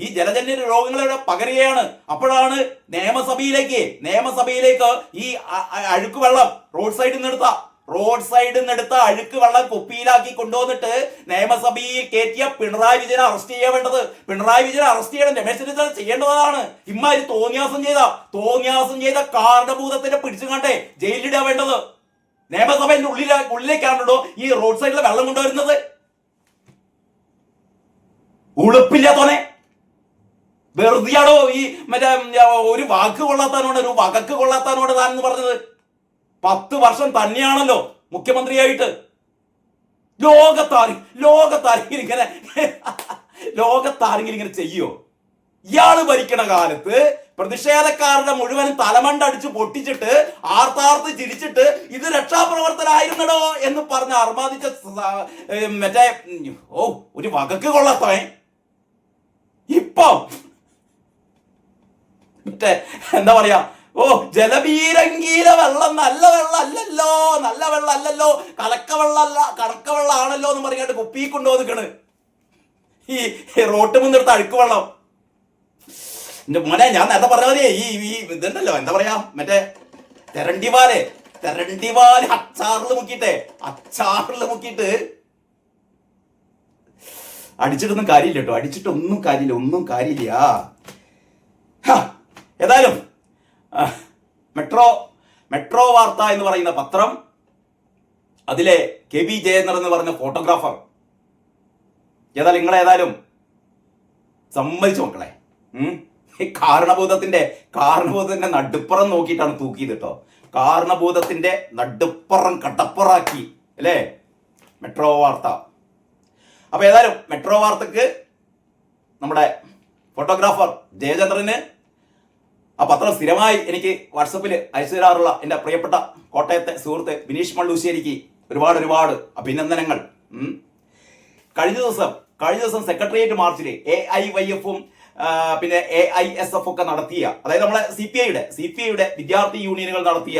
ഈ ജലജന്യ രോഗങ്ങളുടെ പകരുകയാണ്. അപ്പോഴാണ് നിയമസഭയിലേക്ക് ഈ അഴുക്ക് വെള്ളം റോഡ് സൈഡിൽ നിന്നെടുത്ത അഴുക്ക് വെള്ളം കുപ്പിയിലാക്കി കൊണ്ടുവന്നിട്ട് നിയമസഭയിൽ കയറ്റിയ പിണറായി വിജയനെ അറസ്റ്റ് ചെയ്യേണ്ടത്. പിണറായി വിജയനെ അറസ്റ്റ് ചെയ്യണം, രമേശ് ചെന്നിത്തല ചെയ്യേണ്ടതാണ്. ഇമ്മാതിരി തോന്നിയാസം ചെയ്ത കാരണഭൂതത്തിനെ പിടിച്ചു കണ്ടേ ജയിലിലിടാ വേണ്ടത്. നിയമസഭയുടെ ഉള്ളിലേക്കാണല്ലോ ഈ റോഡ് സൈഡിലെ വെള്ളം കൊണ്ടുവരുന്നത്. ഉളുപ്പില്ലാത്തോനെ വെറുതെയാണോ ഈ മറ്റേ ഒരു വാക്ക് കൊള്ളാത്താനോട് താൻ എന്ന് പറഞ്ഞത്? 10 വർഷം തന്നെയാണല്ലോ മുഖ്യമന്ത്രിയായിട്ട്. ലോകത്താരെങ്കിലും ഇങ്ങനെ ചെയ്യോ? ഇയാള് ഭരിക്കണ കാലത്ത് പ്രതിഷേധക്കാരുടെ മുഴുവനും തലമണ്ടടിച്ച് പൊട്ടിച്ചിട്ട് ആർത്താർത്ത് ചിരിച്ചിട്ട് ഇത് രക്ഷാപ്രവർത്തനായിരുന്നടോ എന്ന് പറഞ്ഞ് അർമാദിച്ച മറ്റേ ഒരു വകക്ക് കൊള്ളാത്തവൻ ഇപ്പൊ മറ്റേ എന്താ പറയാ, ജലബീരങ്കിയിലെ വെള്ളം നല്ല വെള്ളം അല്ലല്ലോ കണക്കവെള്ളാണല്ലോ എന്ന് പറഞ്ഞിട്ട് കുപ്പി കൊണ്ടുവന്നിക്കണ് ഈ റോട്ട് മുന്നെടുത്ത അഴുക്ക് വെള്ളം. എന്റെ മോനെ, ഞാൻ നേരത്തെ പറഞ്ഞ മതി ഈ ഇതുണ്ടല്ലോ എന്താ പറയാ, മറ്റേ തെരണ്ടിവാല് അച്ചാറിൽ മുക്കിയിട്ട് അടിച്ചിട്ടൊന്നും കാര്യമില്ല കേട്ടോ. ഒന്നും കാര്യമില്ല. ഏതായാലും മെട്രോ വാർത്ത എന്ന് പറയുന്ന പത്രം, അതിലെ KB ജയേന്ദ്രൻ എന്ന് പറഞ്ഞ ഫോട്ടോഗ്രാഫർ, നിങ്ങളേതായാലും സമ്മതിച്ചു മക്കളെ. കാരണഭൂതത്തിന്റെ നടുപ്പുറം നോക്കിയിട്ടാണ് തൂക്കിയത് കേട്ടോ. കാരണഭൂതത്തിന്റെ നടുപ്പുറം കട്ടപ്പുറാക്കി അല്ലേ മെട്രോ വാർത്ത. അപ്പൊ ഏതായാലും മെട്രോ വാർത്തക്ക് നമ്മുടെ ഫോട്ടോഗ്രാഫർ ജയചന്ദ്രന് ആ പത്രം സ്ഥിരമായി എനിക്ക് വാട്സപ്പിൽ അയച്ചു തരാറുള്ള എൻ്റെ പ്രിയപ്പെട്ട കോട്ടയത്തെ സുഹൃത്ത് ബിനീഷ് മള്ളൂശ്ശേരിക്ക് ഒരുപാട് അഭിനന്ദനങ്ങൾ. കഴിഞ്ഞ ദിവസം സെക്രട്ടേറിയറ്റ് മാർച്ചിൽ AIYF-ഉം പിന്നെ AISF ഒക്കെ നടത്തിയ, അതായത് നമ്മളെ CPI-യുടെ വിദ്യാർത്ഥി യൂണിയനുകൾ നടത്തിയ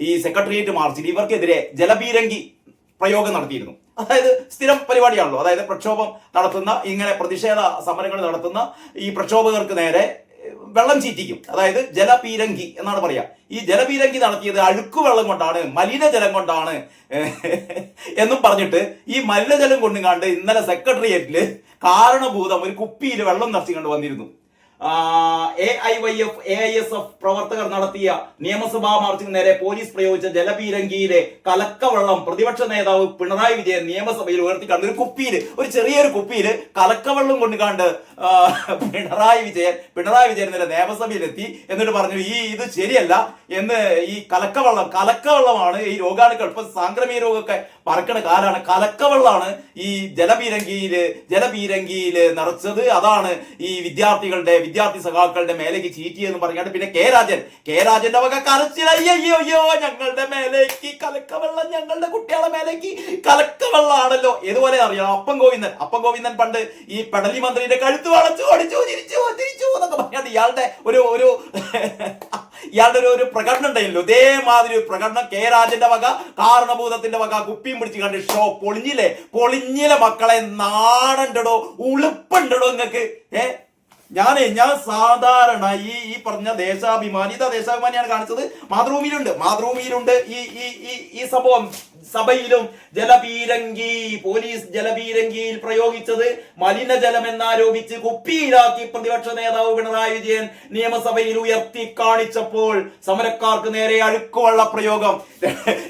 ഈ സെക്രട്ടേറിയറ്റ് മാർച്ചിൽ ഇവർക്കെതിരെ ജലബീരങ്കി പ്രയോഗം നടത്തിയിരുന്നു. അതായത് സ്ഥിരം പരിപാടിയാണല്ലോ. അതായത് പ്രക്ഷോഭം നടത്തുന്ന, ഇങ്ങനെ പ്രതിഷേധ സമരങ്ങൾ നടത്തുന്ന ഈ പ്രക്ഷോഭകർക്ക് നേരെ വെള്ളം ചീറ്റിക്കും. അതായത് ജലപീരങ്കി എന്നാണ് പറയാ. ഈ ജലപീരങ്കി നടത്തിയത് അഴുക്കുവെള്ളം കൊണ്ടാണ്, മലിനജലം കൊണ്ടാണ് എന്നും പറഞ്ഞിട്ട് ഈ മലിനജലം കൊണ്ടുകാണ്ട് ഇന്നലെ സെക്രട്ടേറിയറ്റില് കാരണഭൂതം ഒരു കുപ്പിയിൽ വെള്ളം നിറച്ചുകൊണ്ട് വന്നിരുന്നു. AIYF AISF പ്രവർത്തകർ നടത്തിയ നിയമസഭാ മാർച്ചിന് നേരെ പോലീസ് പ്രയോഗിച്ച ജലപീരങ്കിയിലെ കലക്കവെള്ളം പ്രതിപക്ഷ നേതാവ് പിണറായി വിജയൻ നിയമസഭയിൽ ഉയർത്തിക്കാണ്ട് ഒരു ചെറിയൊരു കുപ്പിയിൽ കലക്കവെള്ളം കൊണ്ടുകാണ്ട് പിണറായി വിജയൻ ഇന്നലെ നിയമസഭയിലെത്തി. എന്നിട്ട് പറഞ്ഞു ഇത് ശരിയല്ല എന്ന്. ഈ കലക്കവെള്ളമാണ് ഈ രോഗാണുക്കൾ, ഇപ്പൊ സാംക്രമിക രോഗമൊക്കെ പറക്കണ കാലാണ്. കലക്കവെള്ളമാണ് ഈ ജലപീരങ്കിയില് നിറച്ചത്. അതാണ് ഈ വിദ്യാർത്ഥി സഖാക്കളുടെ മേലേക്ക് ചീറ്റിയെന്ന് പറഞ്ഞാണ്ട് പിന്നെ കെ രാജന്റെ വക കരച്ചിലയ്യോ ഞങ്ങളുടെ മേലേക്ക് കലക്കവെള്ളം, ഞങ്ങളുടെ കുട്ടികളെ മേലേക്ക് കലക്കവെള്ളാണല്ലോ. ഇതുപോലെ അറിയാം അപ്പം ഗോവിന്ദൻ പണ്ട് ഈ പെടലി മന്ത്രിയുടെ കഴുത്ത് വളച്ചു ഓടിച്ചു തിരിച്ചു എന്നൊക്കെ പറഞ്ഞാണ്ട് ഇയാളുടെ ഒരു പ്രകടനം ഉണ്ടായില്ലോ. ഇതേമാതിരി ഒരു പ്രകടനം കെ രാജന്റെ വക, കാരണഭൂതത്തിന്റെ വക കുപ്പിയും പിടിച്ച് കണ്ട് ഷോ പൊളിഞ്ഞിലെ മക്കളെ. നാടുണ്ടോ ഉളുപ്പുണ്ടോ നിങ്ങൾക്ക്? ഞാൻ സാധാരണ ഈ പറഞ്ഞ ദേശാഭിമാനിയാണ് കാണിച്ചത്. മാതൃഭൂമിയിലുണ്ട് ഈ സംഭവം. സഭയിലും പോലീസ് ജലപീരങ്കിയിൽ പ്രയോഗിച്ചത് മലിനജലം എന്നാരോപിച്ച് കുപ്പിയിലാക്കി പ്രതിപക്ഷ നേതാവ് പിണറായി വിജയൻ നിയമസഭയിൽ ഉയർത്തി കാണിച്ചപ്പോൾ സമരക്കാർക്ക് നേരെ അഴുക്കുവെള്ള പ്രയോഗം.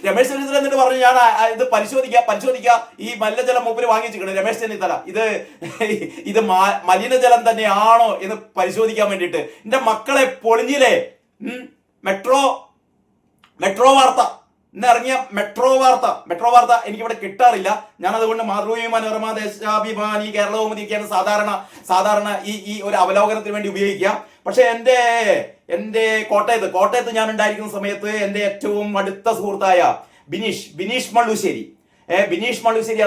രമേശ് ചെന്നിത്തല എന്നിട്ട് പറഞ്ഞു, ഞാൻ ഇത് പരിശോധിക്കുക ഈ മലിനജലം മൂപ്പര് വാങ്ങിച്ചിട്ടുണ്ട് രമേശ് ചെന്നിത്തല, ഇത് മലിനജലം തന്നെയാണോ എന്ന് പരിശോധിക്കാൻ വേണ്ടിയിട്ട്. എന്റെ മക്കളെ പൊളിഞ്ഞില്ലേ മെട്രോ വാർത്ത ഇന്നിറങ്ങിയ മെട്രോ വാർത്ത എനിക്കിവിടെ കിട്ടാറില്ല. ഞാൻ അതുകൊണ്ട് മാതൃഭൂമി, മനോരമ, ദേശാഭിമാനി, കേരളകൗമുദിയൊക്കെയാണ് സാധാരണ ഈ ഒരു അവലോകനത്തിന് വേണ്ടി ഉപയോഗിക്കുക. പക്ഷെ എന്റെ കോട്ടയത്ത് ഞാൻ ഉണ്ടായിരിക്കുന്ന സമയത്ത് എന്റെ ഏറ്റവും അടുത്ത സുഹൃത്തായ ബിനീഷ് മള്ളൂശ്ശേരി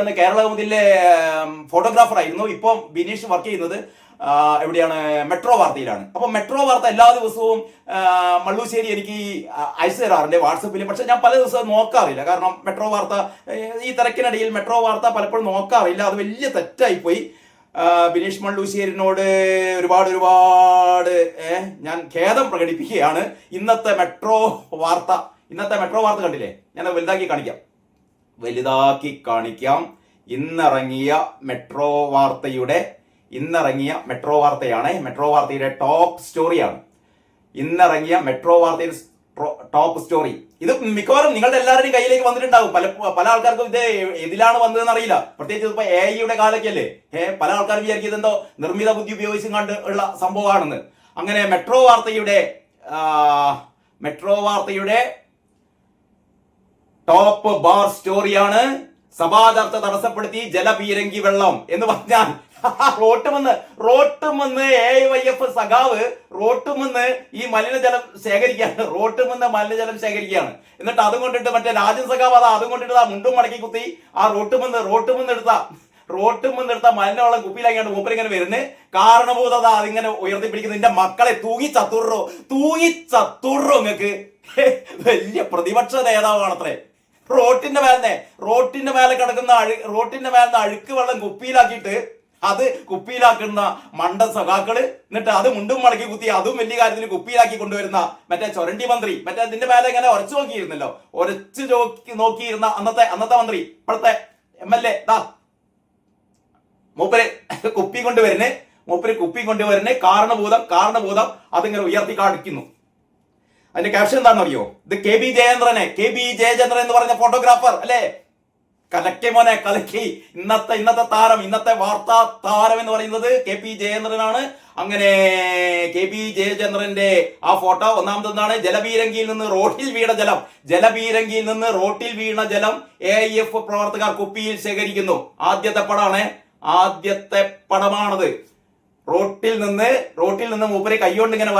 അന്ന് കേരളകൗമുദിയിലെ ഫോട്ടോഗ്രാഫർ ആയിരുന്നു. ഇപ്പം ബിനീഷ് വർക്ക് ചെയ്യുന്നത് എവിടെയാണ്? മെട്രോ വാർത്തയിലാണ്. അപ്പൊ മെട്രോ വാർത്ത എല്ലാ ദിവസവും മള്ളൂശ്ശേരി എനിക്ക് അയച്ചു തരാറുണ്ട് വാട്സപ്പിൽ. പക്ഷെ ഞാൻ പല ദിവസവും നോക്കാറില്ല. കാരണം മെട്രോ വാർത്ത ഈ തിരക്കിനിടയിൽ മെട്രോ വാർത്ത പലപ്പോഴും നോക്കാറില്ല. അത് വലിയ തെറ്റായിപ്പോയി. ബിനീഷ് മള്ളൂശ്ശേരിനോട് ഒരുപാട് ഞാൻ ഖേദം പ്രകടിപ്പിക്കുകയാണ്. ഇന്നത്തെ മെട്രോ വാർത്ത കണ്ടില്ലേ? ഞാൻ വലുതാക്കി കാണിക്കാം. ഇന്നിറങ്ങിയ മെട്രോ വാർത്തയാണ്. മെട്രോ വാർത്തയുടെ ടോപ്പ് സ്റ്റോറിയാണ്. Top story. ഇത് മിക്കവാറും നിങ്ങളുടെ എല്ലാവരുടെയും കയ്യിലേക്ക് വന്നിട്ടുണ്ടാകും. പല ആൾക്കാർക്കും ഇത് ഇതിലാണ് വന്നതെന്ന് അറിയില്ല. പ്രത്യേകിച്ച് ഇപ്പൊ AI കാലൊക്കെയല്ലേ. പല ആൾക്കാരും വിചാരിക്കും ഇതെന്തോ നിർമ്മിത ബുദ്ധി ഉപയോഗിച്ചും കണ്ട് ഉള്ള സംഭവമാണെന്ന്. അങ്ങനെ മെട്രോ വാർത്തയുടെ ടോപ്പ് ബാർ സ്റ്റോറിയാണ് സഭാചർച്ച തടസ്സപ്പെടുത്തി ജലപീരങ്കി വെള്ളം എന്ന് പറഞ്ഞാൽ റോട്ടുമെന്ന് AYF സഖാവ് റോട്ടുമെന്ന് ഈ മലിനജലം ശേഖരിക്കുകയാണ്. എന്നിട്ട് അതും കൊണ്ടിട്ട് മറ്റേ രാജൻ സഖാവ് അതും കൊണ്ടിട്ട് മുണ്ടും മടക്കി കുത്തി ആ റോട്ടുമെന്ന് എടുത്ത മലിനവെള്ളം കുപ്പിയിലാക്കിയാണ് മൂപ്പരിങ്ങനെ വരുന്നത്. കാരണഭൂതത അതിങ്ങനെ ഉയർത്തിപ്പിടിക്കുന്നു. നിന്റെ മക്കളെ തൂങ്ങി ചത്തുറോ നിങ്ങൾക്ക് വലിയ പ്രതിപക്ഷ നേതാവാണത്രേ. റോട്ടിന്റെ മേലെ കിടക്കുന്ന അഴുക്ക് വെള്ളം കുപ്പിയിലാക്കുന്ന മണ്ട സഖാക്കള്. എന്നിട്ട് അത് മുണ്ടും മടക്കി കുത്തി അതും വലിയ കാര്യത്തിൽ കുപ്പിയിലാക്കി കൊണ്ടുവരുന്ന മറ്റേ ചൊരണ്ടി മന്ത്രി, മറ്റേ അതിന്റെ മേലെ ഇങ്ങനെ ഉരച്ചു നോക്കിയിരുന്ന അന്നത്തെ മന്ത്രി, ഇപ്പോഴത്തെ MLA മൂപ്പര് കുപ്പി കൊണ്ടുവരുന്നേ കാരണഭൂതം അതിങ്ങനെ ഉയർത്തി കാണിക്കുന്നു. അതിന്റെ ക്യാപ്ഷൻ എന്താണെന്ന് അറിയോ? ഇത് KB ജയചന്ദ്രൻ എന്ന് പറഞ്ഞ ഫോട്ടോഗ്രാഫർ അല്ലേ? കലക്കി ഇന്നത്തെ താരം, ഇന്നത്തെ വാർത്താ താരം എന്ന് പറയുന്നത് KP ജയചന്ദ്രനാണ്. അങ്ങനെ KP ജയചന്ദ്രന്റെ ആ ഫോട്ടോ ഒന്നാമത് എന്താണ്? ജലപീരങ്കിയിൽ നിന്ന് റോട്ടിൽ വീണ ജലം AIF പ്രവർത്തകർ കുപ്പിയിൽ ശേഖരിക്കുന്നു. ആദ്യത്തെ പടമാണത്. റോട്ടിൽ നിന്ന് മൂപ്പര് കൈകൊണ്ട് ഇങ്ങനെ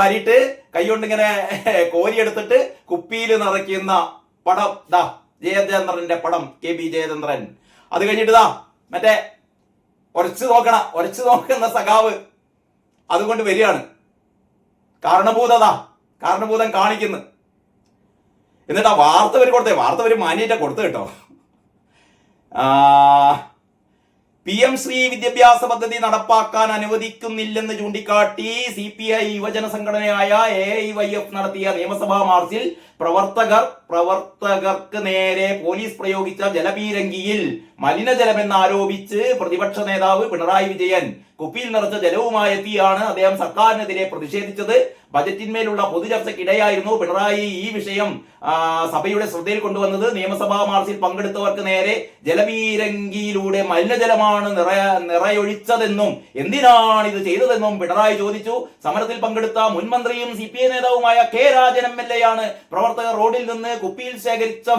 കോരിയെടുത്തിട്ട് കുപ്പിയിൽ നിറയ്ക്കുന്ന പടം. ജയചന്ദ്രന്റെ പടം, KB ജയചന്ദ്രൻ. അത് കഴിഞ്ഞിട്ട് മറ്റേ ഉരച്ചു നോക്കുന്ന സഖാവ് അതുകൊണ്ട് വരികയാണ്. കാരണഭൂതം കാണിക്കുന്നു. എന്നിട്ട് ആ വാർത്ത മാനിയേറ്റ കൊടുത്തു കേട്ടോ. PM ശ്രീ വിദ്യാഭ്യാസ പദ്ധതി നടപ്പാക്കാൻ അനുവദിക്കുന്നില്ലെന്ന് ചൂണ്ടിക്കാട്ടി CPI യുവജന സംഘടനയായ AIYF നടത്തിയ നിയമസഭാ മാർച്ചിൽ പ്രവർത്തകർക്ക് നേരെ പോലീസ് പ്രയോഗിച്ച ജലപീരങ്കിയിൽ മലിനജലമെന്ന് ആരോപിച്ച് പ്രതിപക്ഷ നേതാവ് പിണറായി വിജയൻ കുപ്പിയിൽ നിറച്ച ജലവുമായി എത്തിയാണ് അദ്ദേഹം സർക്കാരിനെതിരെ പ്രതിഷേധിച്ചത്. ബജറ്റിന്മേലുള്ള പൊതുചർച്ചയ്ക്കിടെയായിരുന്നു പിണറായി ഈ വിഷയം സഭയുടെ ശ്രദ്ധയിൽ കൊണ്ടുവന്നത്. നിയമസഭാ മാർച്ചിൽ പങ്കെടുത്തവർക്ക് നേരെ ജലപീരങ്കിയിലൂടെ മലിനജലമാണ് നിറയൊഴിച്ചതെന്നും എന്തിനാണ് ഇത് ചെയ്തതെന്നും പിണറായി ചോദിച്ചു. സമരത്തിൽ പങ്കെടുത്ത മുൻ മന്ത്രിയും CPI നേതാവുമായ K രാജൻ MLA ആണ് പ്രവർത്തകർ റോഡിൽ നിന്ന് കുപ്പിയിൽ ശേഖരിച്ച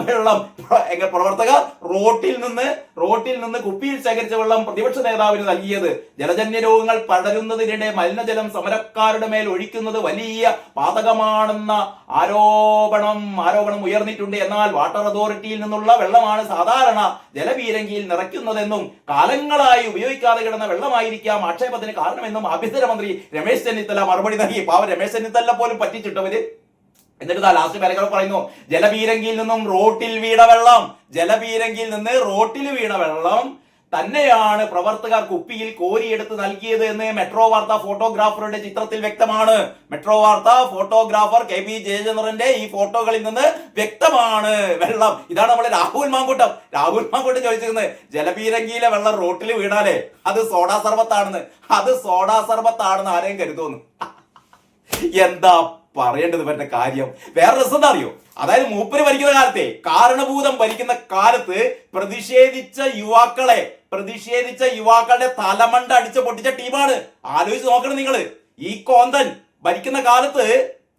വെള്ളം പ്രതിപക്ഷ നേതാവിന് നൽകിയത്. ജലജന്യ രോഗങ്ങൾ പടരുന്നതിനിടെ മലിനജലം സമരക്കാരുടെ മേൽ ഒഴിക്കുന്നത് വലിയ പാതകമാണെന്ന ആരോപണം ഉയർന്നിട്ടുണ്ട്. എന്നാൽ വാട്ടർ അതോറിറ്റിയിൽ നിന്നുള്ള വെള്ളമാണ് സാധാരണ ജലപീരങ്കിയിൽ നിറയ്ക്കുന്നതെന്നും കാലങ്ങളായി ഉപയോഗിക്കാതെ കിടന്ന വെള്ളമായിരിക്കാം ആക്ഷേപത്തിന് കാരണമെന്നും ആഭ്യന്തരമന്ത്രി രമേശ് ചെന്നിത്തല മറുപടി നൽകി. രമേശ് ചെന്നിത്തല പോലും പറ്റിച്ചിട്ടവര്. എന്നിട്ട് ലാസ്റ്റ് പാരഗ്രാഫ് പറയുന്നു, ജലപീരങ്കിയിൽ നിന്നും റോട്ടിൽ വീണ വെള്ളം തന്നെയാണ് പ്രവർത്തകർ കുപ്പിയിൽ കോരിയെടുത്ത് നൽകിയത് എന്ന് മെട്രോ വാർത്ത ഫോട്ടോഗ്രാഫറുടെ ചിത്രത്തിൽ വ്യക്തമാണ്. മെട്രോ വാർത്ത ഫോട്ടോഗ്രാഫർ KB ജയചന്ദ്രന്റെ ഈ ഫോട്ടോകളിൽ നിന്ന് വ്യക്തമാണ് വെള്ളം. ഇതാണ് നമ്മുടെ രാഹുൽ മാങ്കൂട്ടം ചോദിച്ചിരുന്നത്. ജലപീരങ്കിയിലെ വെള്ളം റോട്ടിൽ വീണാലേ അത് സോഡാ സർബത്താണെന്ന് ആരെയും കരുതുന്നു. എന്താ പറയേണ്ടത് ഇവരുടെ കാര്യം? വേറെ രസം എന്താ അറിയോ? അതായത് മൂപ്പര് ഭരിക്കുന്ന കാരണഭൂതം ഭരിക്കുന്ന കാലത്ത് പ്രതിഷേധിച്ച യുവാക്കളുടെ തലമണ്ട അടിച്ച് പൊട്ടിച്ച ടീമാണ്. ആലോചിച്ച് നോക്കണം നിങ്ങള്. ഈ കോന്തൻ ഭരിക്കുന്ന കാലത്ത്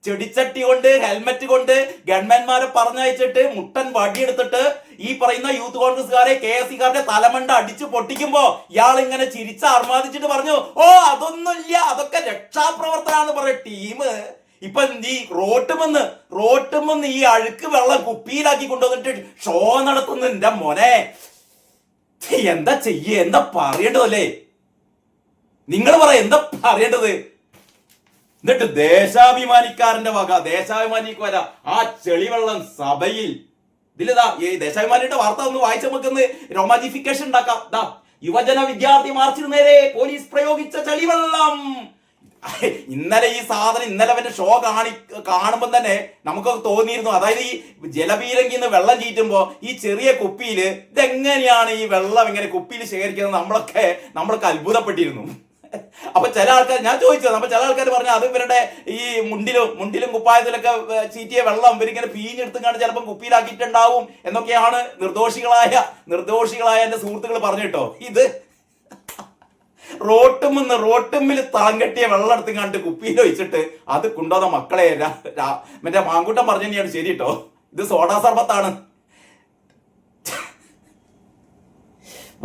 ചെടിച്ചട്ടി കൊണ്ട് ഹെൽമെറ്റ് കൊണ്ട് ഗവൺമെന്റ്മാരെ പറഞ്ഞയച്ചിട്ട് മുട്ടൻ വടിയെടുത്തിട്ട് ഈ പറയുന്ന യൂത്ത് കോൺഗ്രസ്സുകാരെ KSCക്കാരുടെ തലമണ്ട അടിച്ചു പൊട്ടിക്കുമ്പോ ഇയാൾ ഇങ്ങനെ ചിരിച്ചാർമാദിച്ചിട്ട് പറഞ്ഞു, ഓ അതൊന്നുമില്ല, അതൊക്കെ രക്ഷാപ്രവർത്തനാന്ന് പറയ ടീം ഇപ്പൊ ഈ റോട്ടുമെന്ന് ഈ അഴുക്ക് വെള്ളം കുപ്പിയിലാക്കി കൊണ്ടുവന്നിട്ട് ഷോ നടത്തുന്നു. എന്റെ മോനെ എന്താ പറയേണ്ടതല്ലേ? നിങ്ങൾ പറ എന്താ പറയേണ്ടത്? എന്നിട്ട് ദേശാഭിമാനിക്കാരന്റെ ദേശാഭിമാനിക്ക് വരാ ആ ചെളിവെള്ളം സഭയിൽ ഇതിലിതാ ഈ ദേശാഭിമാനിയുടെ വാർത്ത ഒന്ന് വായിച്ച നമുക്കൊന്ന് റൊമാജിഫിക്കേഷൻ ഉണ്ടാക്കാം. യുവജന വിദ്യാർത്ഥി മാർച്ചിന് നേരെ പോലീസ് പ്രയോഗിച്ച ചളിവെള്ളം. ഇന്നലെ ഈ സാധനം ഇന്നലെ അവന്റെ ഷോ കാണുമ്പോൾ തന്നെ നമുക്കൊക്കെ തോന്നിയിരുന്നു, അതായത് ഈ ജലപീരങ്കിന്ന് വെള്ളം ചീറ്റുമ്പോ ഈ ചെറിയ കുപ്പിയിൽ ഇതെങ്ങനെയാണ് ഈ വെള്ളം ഇങ്ങനെ കുപ്പിയിൽ ശേഖരിക്കുന്നത് നമ്മളൊക്കെ അത്ഭുതപ്പെട്ടിരുന്നു. അപ്പൊ ചില ആൾക്കാർ ഞാൻ ചോദിച്ചത്, അപ്പൊ ചില ആൾക്കാർ പറഞ്ഞു അത് ഇവരുടെ ഈ മുണ്ടിലും കുപ്പായത്തിലൊക്കെ ചീറ്റിയ വെള്ളം ഇവരിങ്ങനെ പീഞ്ഞെടുത്തുകൊണ്ട് ചിലപ്പോൾ കുപ്പിയിലാക്കിയിട്ടുണ്ടാവും എന്നൊക്കെയാണ് നിർദോഷികളായ എന്റെ സുഹൃത്തുക്കൾ പറഞ്ഞിട്ടോ. ഇത് റോട്ടുമ്മിൽ തളം കെട്ടിയ വെള്ളം എടുത്തുകൊണ്ട് കുപ്പിയിൽ ഒഴിച്ചിട്ട് അത് കൊണ്ടുവന്ന മക്കളെ മറ്റേ മാങ്കൂട്ടം പറഞ്ഞു തന്നെയാണ് ശരി കേട്ടോ, ഇത് സോഡാ സർബത്താണ്.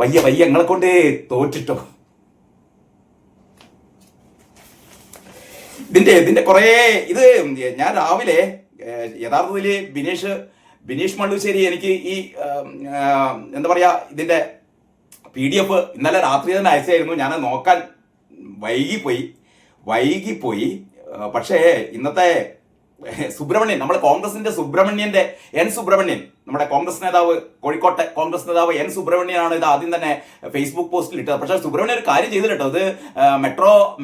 വയ്യ ഞങ്ങളെ കൊണ്ട് തോറ്റിട്ടോ. ഇതിന്റെ കുറേ ഇത് ഞാൻ രാവിലെ യഥാർത്ഥത്തിൽ ബിനീഷ് മണ്ണൂശ്ശേരി എനിക്ക് ഈ എന്താ പറയാ ഇതിന്റെ PDF ഇന്നലെ രാത്രി തന്നെ അയച്ചായിരുന്നു. ഞാൻ നോക്കാൻ വൈകിപ്പോയി. പക്ഷേ ഇന്നത്തെ സുബ്രഹ്മണ്യൻ, നമ്മുടെ കോൺഗ്രസിന്റെ സുബ്രഹ്മണ്യൻ, നമ്മുടെ കോൺഗ്രസ് നേതാവ്, കോഴിക്കോട്ടെ കോൺഗ്രസ് നേതാവ് സുബ്രഹ്മണ്യനാണ് ഇത് ആദ്യം തന്നെ ഫേസ്ബുക്ക് പോസ്റ്റിൽ ഇട്ടത്. പക്ഷേ സുബ്രഹ്മണ്യൻ ഒരു കാര്യം ചെയ്തിട്ടോ, ഇത്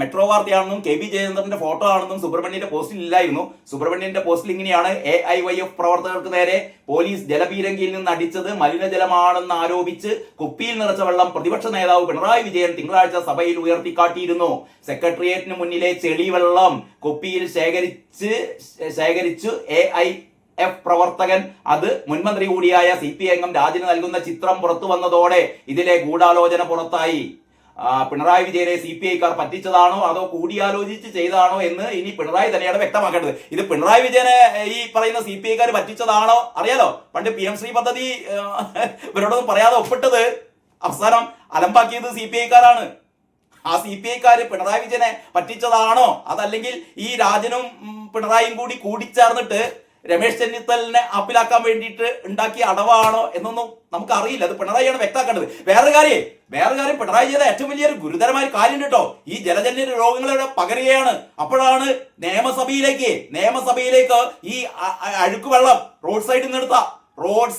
മെട്രോ വാർത്തയാണെന്നും KB ജയചന്ദ്രന്റെ ഫോട്ടോ ആണെന്നും സുബ്രഹ്മണ്യന്റെ പോസ്റ്റിൽ ഇല്ലായിരുന്നു. സുബ്രഹ്മണ്യന്റെ പോസ്റ്റിൽ ഇങ്ങനെയാണ്: AIYF പ്രവർത്തകർക്ക് നേരെ പോലീസ് ജലപീരങ്കിയിൽ നിന്ന് അടിച്ചത് മലിനജലമാണെന്ന് ആരോപിച്ച് കുപ്പിയിൽ നിറച്ച വെള്ളം പ്രതിപക്ഷ നേതാവ് പിണറായി വിജയൻ തിങ്കളാഴ്ച സഭയിൽ ഉയർത്തിക്കാട്ടിയിരുന്നു. സെക്രട്ടേറിയറ്റിന് മുന്നിലെ ചെളിവെള്ളം കുപ്പിയിൽ ശേഖരിച്ചു AIF പ്രവർത്തകൻ, അത് മുൻമന്ത്രി കൂടിയായ CPI അംഗം രാജന് നൽകുന്ന ചിത്രം പുറത്തു വന്നതോടെ ഇതിലെ ഗൂഢാലോചന പുറത്തായി. പിണറായി വിജയനെ CPIക്കാർ പറ്റിച്ചതാണോ അതോ കൂടിയാലോചിച്ച് ചെയ്തതാണോ എന്ന് ഇനി പിണറായി തന്നെയാണ് വ്യക്തമാക്കേണ്ടത്. ഇത് പിണറായി വിജയനെ ഈ പറയുന്ന CPIക്കാർ പറ്റിച്ചതാണോ? അറിയാലോ, പണ്ട് PM ശ്രീ പദ്ധതി ഇവരോടൊന്നും പറയാതെ ഒപ്പിട്ടത് അവസാനം അലമ്പാക്കിയത് CPIക്കാരാണ്. ആ CPIക്കാര് പിണറായി വിജയനെ പറ്റിച്ചതാണോ അതല്ലെങ്കിൽ ഈ രാജനും പിണറായിയും കൂടിച്ചേർന്നിട്ട് രമേശ് ചെന്നിത്തലിനെ അപ്പിലാക്കാൻ വേണ്ടിയിട്ട് ഉണ്ടാക്കിയ അടവാണോ എന്നൊന്നും നമുക്ക് അറിയില്ല. അത് പിണറായിയാണ് വ്യക്തമാക്കേണ്ടത്. വേറൊരു കാര്യം പിണറായി ചെയ്ത ഏറ്റവും വലിയൊരു ഗുരുതരമായ കാര്യം കേട്ടോ, ഈ ജലജന്യ രോഗങ്ങളുടെ പകരുകയാണ്. അപ്പോഴാണ് നിയമസഭയിലേക്ക് ഈ അഴുക്ക് വെള്ളം റോഡ്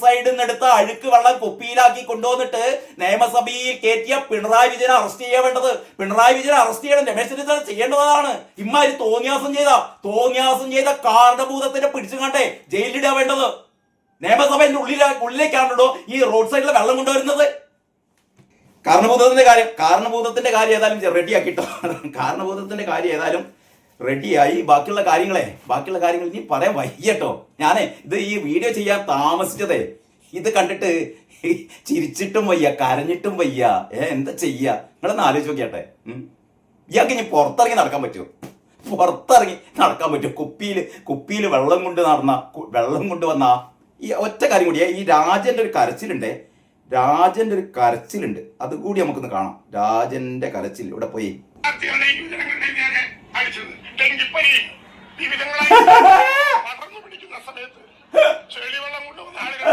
സൈഡിൽ നിന്നെടുത്ത അഴുക്ക് വെള്ളം കുപ്പിയിലാക്കി കൊണ്ടുവന്നിട്ട് നിയമസഭയിൽ കയറ്റിയ പിണറായി വിജയനെ അറസ്റ്റ് ചെയ്യേണ്ടത്. പിണറായി വിജയനെ അറസ്റ്റ് ചെയ്യണം, രമേശ് ചെന്നിത്തല ചെയ്യേണ്ടതാണ്. ഇമ്മാതിരി തോന്നിയാസം ചെയ്ത കാരണഭൂതത്തിനെ പിടിച്ചു കണ്ടേ ജയിലിലിടാ വേണ്ടത്. നിയമസഭയുടെ ഉള്ളിലേക്കാണല്ലോ ഈ റോഡ് സൈഡിലെ വെള്ളം കൊണ്ടുവരുന്നത്. കാരണഭൂതത്തിന്റെ കാര്യം ഏതായാലും റെഡിയാക്കിട്ടോ. കാരണഭൂതത്തിന്റെ കാര്യം ഏതായാലും റെഡിയായി. ബാക്കിയുള്ള കാര്യങ്ങൾ ഇനി പറയാൻ വയ്യട്ടോ. ഇത് ഈ വീഡിയോ ചെയ്യാൻ താമസിച്ചതേ ഇത് കണ്ടിട്ട് ചിരിച്ചിട്ടും വയ്യ, കരഞ്ഞിട്ടും വയ്യ. എന്താ ചെയ്യാ? നിങ്ങളൊന്ന് ആലോചിച്ച് നോക്കിയാട്ടെ. ഇയാൾക്ക് ഇനി പുറത്തിറങ്ങി നടക്കാൻ പറ്റുമോ? കുപ്പിയിൽ വെള്ളം കൊണ്ടുവന്ന ഈ ഒറ്റ കാര്യം കൂടിയാ. ഈ രാജന്റെ ഒരു കരച്ചിലുണ്ട്, അതുകൂടി നമുക്കൊന്ന് കാണാം. രാജന്റെ കരച്ചിൽ ഇവിടെ പോയി. ഡെങ്കിപ്പനി വിവിധങ്ങളായി പടർന്നു പിടിക്കുന്ന സമയത്ത് ചെളിവെള്ളം കൊണ്ടുവന്ന ആളുകൾ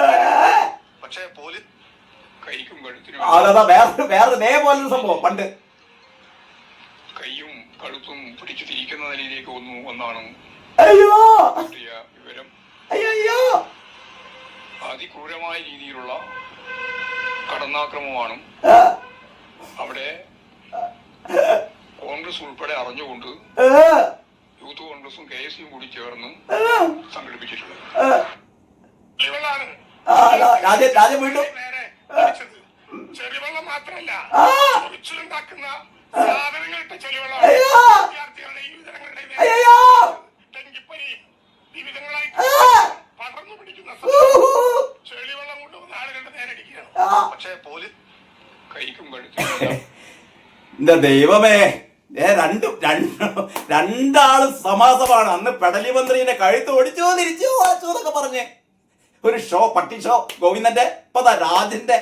പക്ഷേ പോലീസ് കൈക്കും കഴുത്തിനും വേറെ സംഭവം പണ്ട് കൈയും കഴുത്തും പിടിച്ചു തിരിക്കുന്ന നിലയിലേക്ക് ഒന്നാണ് വിവരം. അതിക്രൂരമായ രീതിയിലുള്ള കടന്നാക്രമമാണ് അവിടെ കോൺഗ്രസ് ഉൾപ്പെടെ അറിഞ്ഞുകൊണ്ട് യൂത്ത് കോൺഗ്രസും KSUം കൂടി ചേർന്ന് സംഘടിപ്പിച്ചിട്ടുള്ളത്. ചെളിവെള്ളം മാത്രമല്ല, ഉണ്ടാക്കുന്ന സാധനങ്ങളുടെ ചെളിവെള്ളം വിദ്യാർത്ഥികളുടെ ഡെങ്കിപ്പനി വിവിധങ്ങളായി പടർന്നു പിടിക്കുന്ന ചെളിവെള്ളം കൊണ്ടുവന്ന ആളുകളുടെ നേരെ അടിക്കുകയാണ്. പക്ഷേ പോലീസ് കൈക്കും കഴുത്തും. എന്റെ ദൈവമേ, രണ്ടാളും സമാസമാണ്. അന്ന് പെടലി മന്ത്രിയുടെ കഴുത്ത് ഒടിച്ചു തിരിച്ചു എന്നൊക്കെ പറഞ്ഞ് ഒരു ഷോ, പട്ടി ഷോ ഗോവിന്ദന്റെ. ഇപ്പൊ രാജന്റെ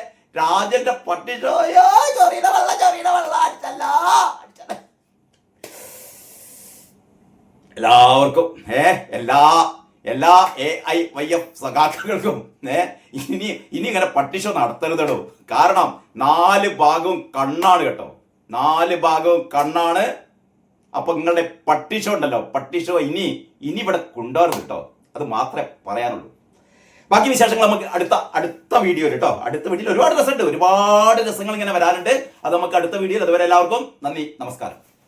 പട്ടി ഷോ. ചൊറിയുടെ വെള്ളം അടിച്ചല്ലോ. എല്ലാവർക്കും എല്ലാ AIYF സഖാക്കൾക്കും ഇനി ഇങ്ങനെ പട്ടി ഷോ നടത്തരുതടോ. കാരണം 4 ഭാഗവും കണ്ണാണ് കേട്ടോ, 4 ഭാഗവും കണ്ണാണ്. അപ്പൊ നിങ്ങളുടെ പട്ടി ഷോ ഉണ്ടല്ലോ, പട്ടി ഷോ ഇനി ഇവിടെ കൊണ്ടുവരുന്നു കേട്ടോ. അത് മാത്രമേ പറയാനുള്ളൂ. ബാക്കി വിശേഷങ്ങൾ നമുക്ക് അടുത്ത വീഡിയോയിൽ കേട്ടോ. അടുത്ത വീഡിയോയിൽ ഒരുപാട് രസമുണ്ട്, ഒരുപാട് രസങ്ങൾ ഇങ്ങനെ വരാനുണ്ട്. അത് നമുക്ക് അടുത്ത വീഡിയോയിൽ. അതുവരെ എല്ലാവർക്കും നന്ദി, നമസ്കാരം.